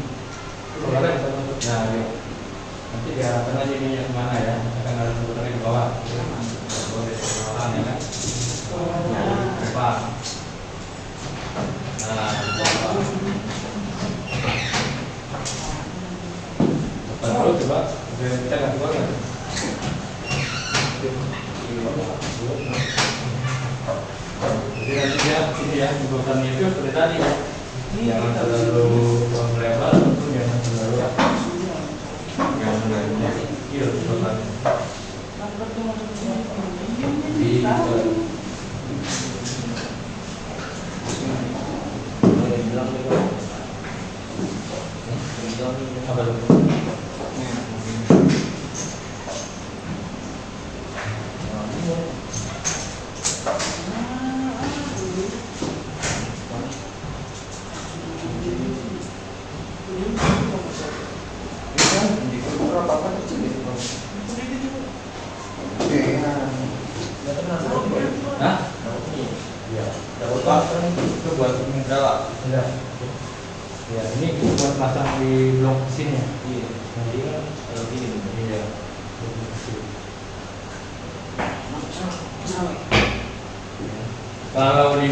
Itu bisa masuk. Nah, ya. Nanti diarahkan aja ini yang mana ya, akan ada sebenarnya di bawah. Boleh di bawah ya kan. Nah, depan. Nah, lalu coba kita nggak keluar nggak? Jadi nantinya ini ya jemputannya itu seperti tadi ya, jangan terlalu lebar, itu jangan terlalu kecil jemputannya. Apa itu? Hah? Iya. Itu buat mendalam. Ya, ini buat pasang di blok sini ya. Iya. Nanti kalau gini. Iya. Kalau di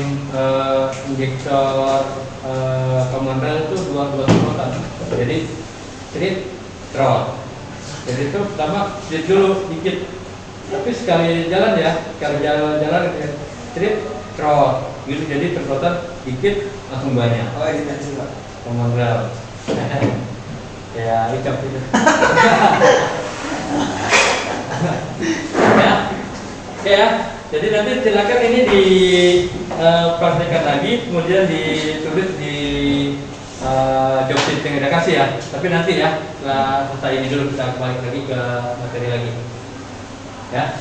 injektor komandel itu dua semprotan. Jadi strip throat. Jadi itu pertama strip dulu dikit. Tapi sekali jalan ya, sekali jalan strip throat. Gitu jadi semprotan dikit langsung banyak. Oh, ini tadi Pak. Komandel. Ya, ucap itu. Ya. Oke ya. Jadi nanti silakan ini dipraktekkan lagi, kemudian ditulis di job sheet yang kita kasih ya. Tapi nanti ya, setelah selesai ini dulu kita balik lagi ke materi lagi. Ya.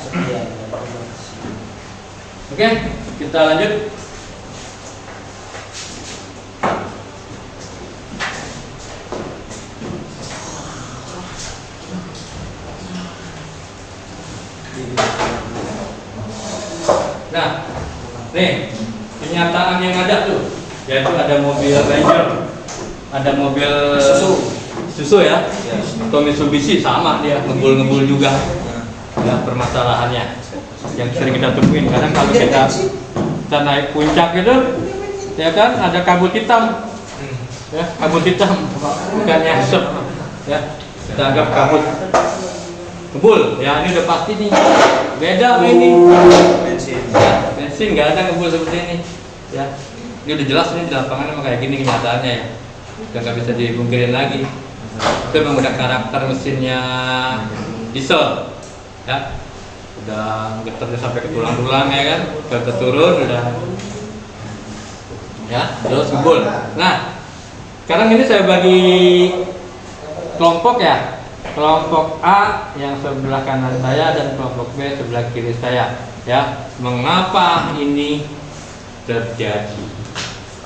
Oke, kita lanjut. Nah, nih kenyataan yang ada tuh, yaitu ada mobil Ranger, ada mobil susu ya, atau Mitsubishi sama dia ngebul juga, ya permasalahannya. yang sering kita temuin. Kadang kalau kita naik puncak itu, ya kan ada kabut hitam, ya kabut hitam, bukannya asap, ya kita anggap kabut kebul. Ya ini udah pasti nih, beda sama ini. Bensin nggak ada kebul seperti ini, ya. Ini udah jelas nih di lapangan emang kayak gini kenyataannya ya, udah nggak bisa dipungkirin lagi. Itu memang udah karakter mesinnya diesel, ya. Udah getarnya sampai ke tulang-tulang ya kan, udah turun udah, ya terus kebul. Nah, sekarang ini saya bagi kelompok ya, kelompok A yang sebelah kanan saya dan kelompok B sebelah kiri saya. Ya, mengapa ini terjadi?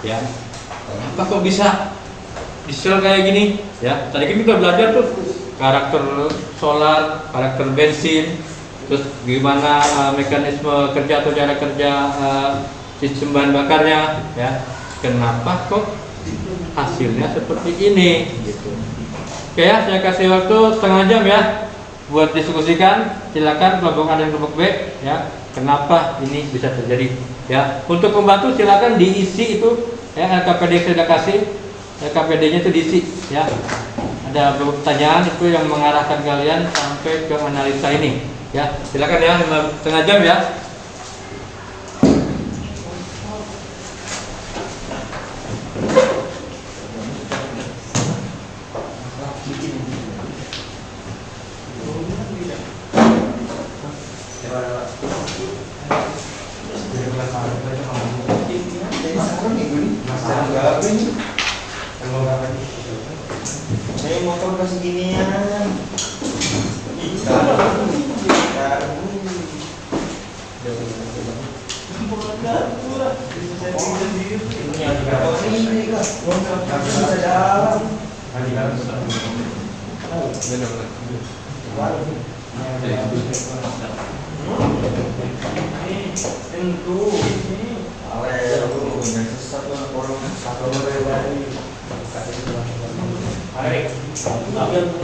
Ya, kenapa kok bisa diesel kayak gini? Ya, tadi kan kita belajar tuh karakter solar, karakter bensin, terus gimana mekanisme kerja atau cara kerja sistem bahan bakarnya. Ya, kenapa kok hasilnya seperti ini? Gitu. Oke ya, saya kasih waktu setengah jam ya buat diskusikan. Silakan kelompok A dan kelompok B ya. Kenapa ini bisa terjadi? Ya, untuk membantu silakan diisi itu ya, LKPD saya sudah kasih, LKPD-nya itu diisi ya. Ada beberapa pertanyaan itu yang mengarahkan kalian sampai ke analisa ini ya. Silakan ya, setengah jam ya. Saya motor kasih ginian.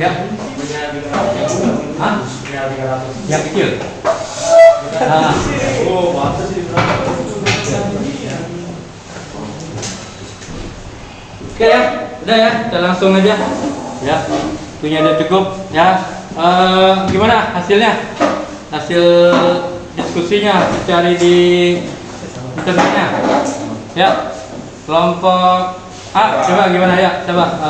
Ya. Hah? Yang kecil. Nah. Oh, masa sih Oke ya, udah ya, kita langsung aja. Ya, punya udah cukup ya. Gimana hasilnya? Hasil diskusinya dicari di internetnya. Ya, kelompok A, coba gimana ya? Coba.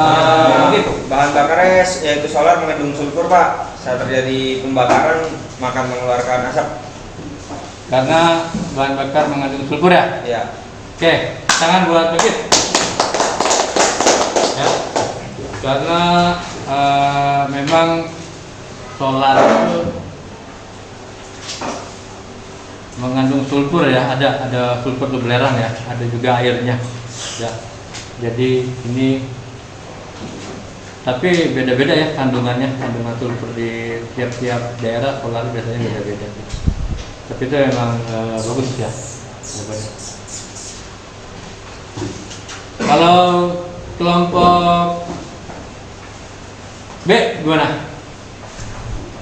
Bahan bakarnya yaitu solar mengandung sulfur, Pak. Saat terjadi pembakaran maka mengeluarkan asap. Karena bahan bakar mengandung sulfur ya? Ya. Oke, tangan buat Begit. Ya, karena memang solar itu mengandung sulfur ya, ada sulfur itu belerang ya, ada juga airnya. Ya, jadi ini tapi beda-beda ya kandungan sulfur di tiap-tiap daerah solar biasanya beda-beda. Tapi itu memang bagus ya. Kalau kelompok B gimana?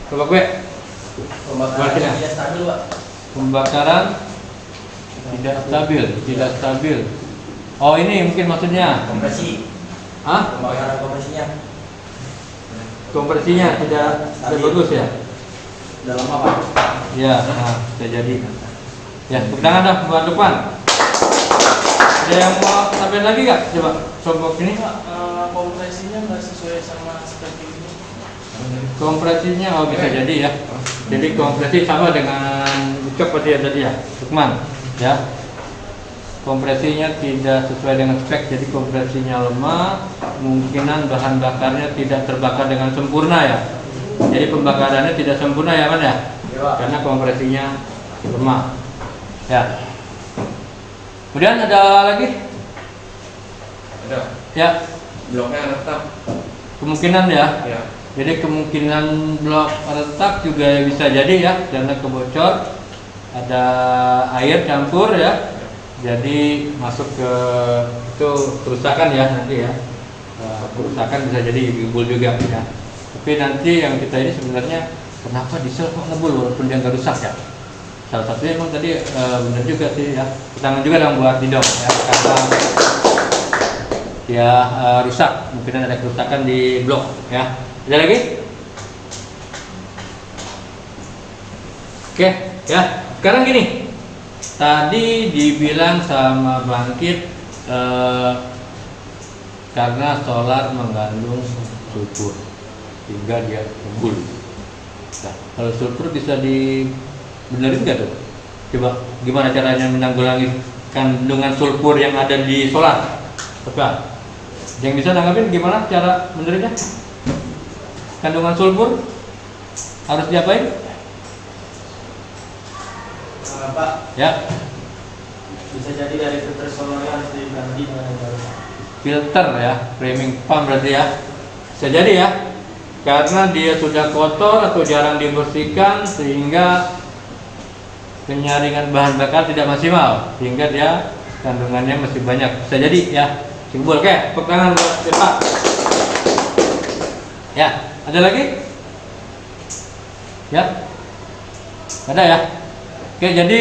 Kelompok B? Pembakaran tidak stabil, Pak. Pembakaran tidak stabil. Oh, ini mungkin maksudnya Kompresi. Hah? Pembakaran kompresinya. Kompresinya tidak bagus ya? Udah lama, Pak. Ya, nah, bisa jadi. Ya, tepuk tangan dah buat depan. Ada yang mau tambahin lagi nggak? Coba kelompok ini. Pak, kompresinya nggak sesuai sama spek ini. Kompresinya oh bisa jadi ya. Jadi kompresi sama dengan ucap tadi ya tadi ya, Lukman. Ya. Kompresinya tidak sesuai dengan spek, jadi kompresinya lemah, kemungkinan bahan bakarnya tidak terbakar dengan sempurna ya. Jadi pembakarannya tidak sempurna ya, Man ya? Karena kompresinya lemah. Ya. Kemudian ada lagi? Ada. Ya. Bloknya retak. Kemungkinan ya. Ya. Jadi kemungkinan blok retak juga bisa jadi ya, karena kebocor, ada air campur ya. Jadi masuk ke itu kerusakan ya nanti ya. Kerusakan bisa jadi gembul juga ya. Tapi nanti yang kita ini sebenarnya kenapa diesel kok ngebul walaupun dia nggak rusak ya? salah satunya emang tadi benar juga sih ya, tangan juga dong buat didom ya, karena dia rusak, mungkin ada kerusakan di blok ya. Ada lagi? Oke ya, sekarang gini, tadi dibilang sama Bangkit karena solar mengandung sulfur sehingga dia ngebul. Nah, kalau sulfur bisa dibenerin nggak tuh? Coba gimana caranya menanggulangi kandungan sulfur yang ada di solar? Coba, yang bisa tanggapin gimana cara benerinnya? Kandungan sulfur harus diapain? Pak, Ya, bisa jadi dari filter solarnya harus diganti. filter ya, framing pump berarti ya. Bisa jadi ya, karena dia sudah kotor atau jarang dibersihkan sehingga penyaringan bahan bakar tidak maksimal, sehingga dia kandungannya masih banyak. Bisa jadi ya. Simbol. Oke, tepuk tangan buat Pak. Ya, ada lagi? Ya, ada ya. Oke, jadi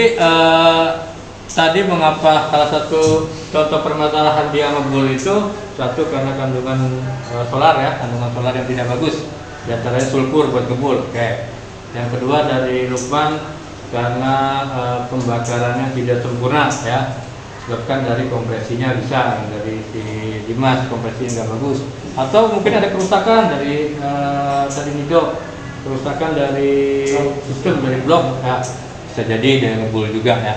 tadi mengapa salah satu contoh permasalahan dia ngebul itu satu karena kandungan solar ya, kandungan solar yang tidak bagus, di antaranya sulfur buat ngebul. Oke. Yang kedua dari Lukman karena pembakarannya tidak sempurna ya, sebabkan dari kompresinya bisa, dari si Dimas kompresinya nggak bagus, atau mungkin ada kerusakan dari nido, kerusakan dari sistem dari blok ya, bisa jadi dia ngebul juga ya.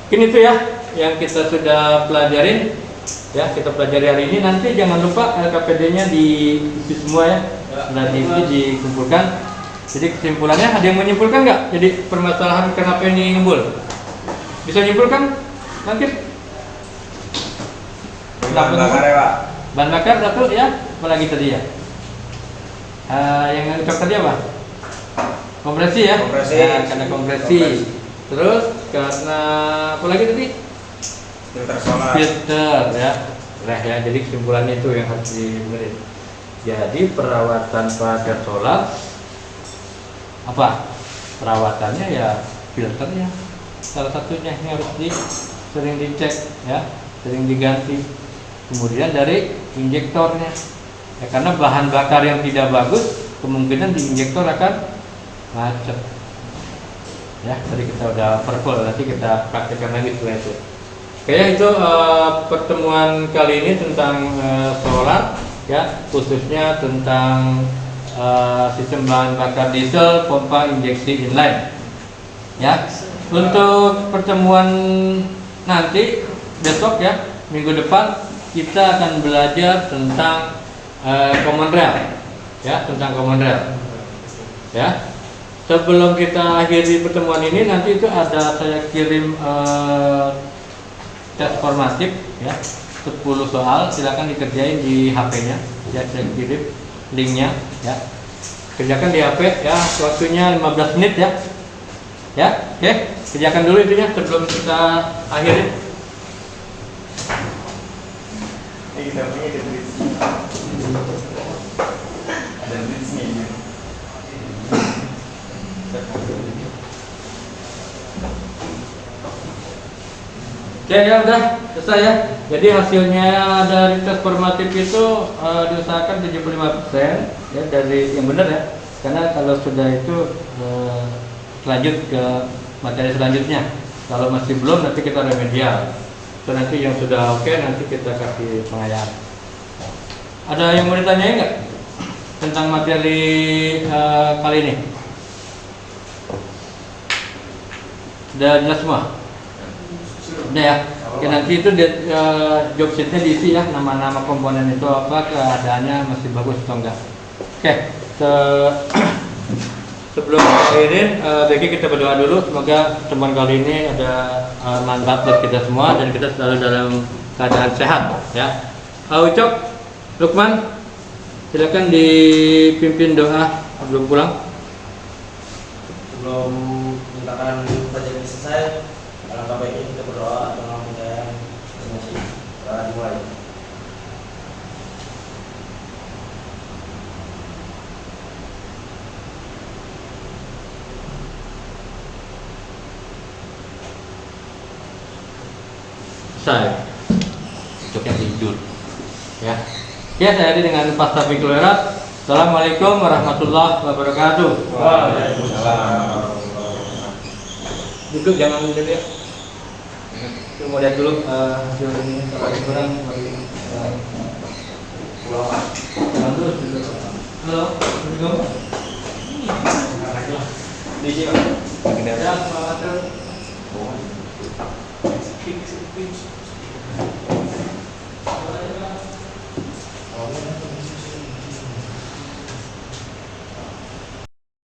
Mungkin itu ya yang kita sudah pelajarin ya, kita pelajari hari ini. Nanti jangan lupa LKPD-nya diisi semua ya, nah diisi dikumpulkan. Jadi kesimpulannya ada yang menyimpulkan nggak? Jadi permasalahan kenapa ini ngebul? Bisa nyimpulkan nanti? Bahan bakar ya Pak. Bahan bakar satu ya, apalagi tadi ya? Yang ngecok tadi apa? Kompresi ya? Kompresi. Nah, karena kompresi. Terus karena apa lagi tadi? Filter solar. Filter ya. Nah ya, jadi kesimpulannya itu yang harus dibenerin. Jadi perawatan pada solar apa? Perawatannya ya filternya. Salah satunya yang harus sering dicek ya, sering diganti. Kemudian dari injektornya. Ya, karena bahan bakar yang tidak bagus kemungkinan di injektor akan macet. Ya, tadi kita udah perpol, nanti kita praktekkan lagi setelah itu. Oke, itu pertemuan kali ini tentang solar, ya, khususnya tentang sistem bahan bakar diesel, pompa injeksi inline. Ya, untuk pertemuan nanti besok ya, minggu depan kita akan belajar tentang common rail, ya, tentang common rail. Ya. Sebelum kita akhiri pertemuan ini, nanti itu ada saya kirim tes formatif ya, 10 soal, silakan dikerjain di HP-nya ya, saya kirim linknya ya, kerjakan di HP ya, waktunya 15 menit ya. Ya, oke, kerjakan dulu itunya sebelum kita akhiri. Ini kita punya ada tulisnya ini. Oke ya, udah selesai ya. Jadi hasilnya dari tes formatif itu diusahakan 75% ya, dari yang benar ya. Karena kalau sudah itu lanjut ke materi selanjutnya. Kalau masih belum, nanti kita remedial. So, nanti yang sudah oke, nanti kita kasih pengayaan. Ada yang mau ditanyain nggak tentang materi kali ini? Sudah jelas semua? Udah ya. Oke, nanti itu job sheetnya diisi ya, nama-nama komponen itu apa, keadaannya masih bagus atau enggak. Oke, sebelum akhirin, Bagi kita berdoa dulu. Semoga pertemuan kali ini ada manfaat buat kita semua dan kita selalu dalam keadaan sehat ya. Ucok, Lukman, silakan dipimpin doa sebelum pulang. Sebelum menyatakan pelajaran ini selesai, alangkah baiknya kita berdoa dengan hidayah emosi. Dimulai. selesai. Besoknya tidur. Ya. Oke, saya Adi dengan Pak Taufik Lerat. Assalamualaikum warahmatullahi wabarakatuh. Waalaikumsalam. Duduk jangan duduk ya. Kita mau lihat dulu hasil ini kalau kurang Halo, Assalamualaikum. Di sini.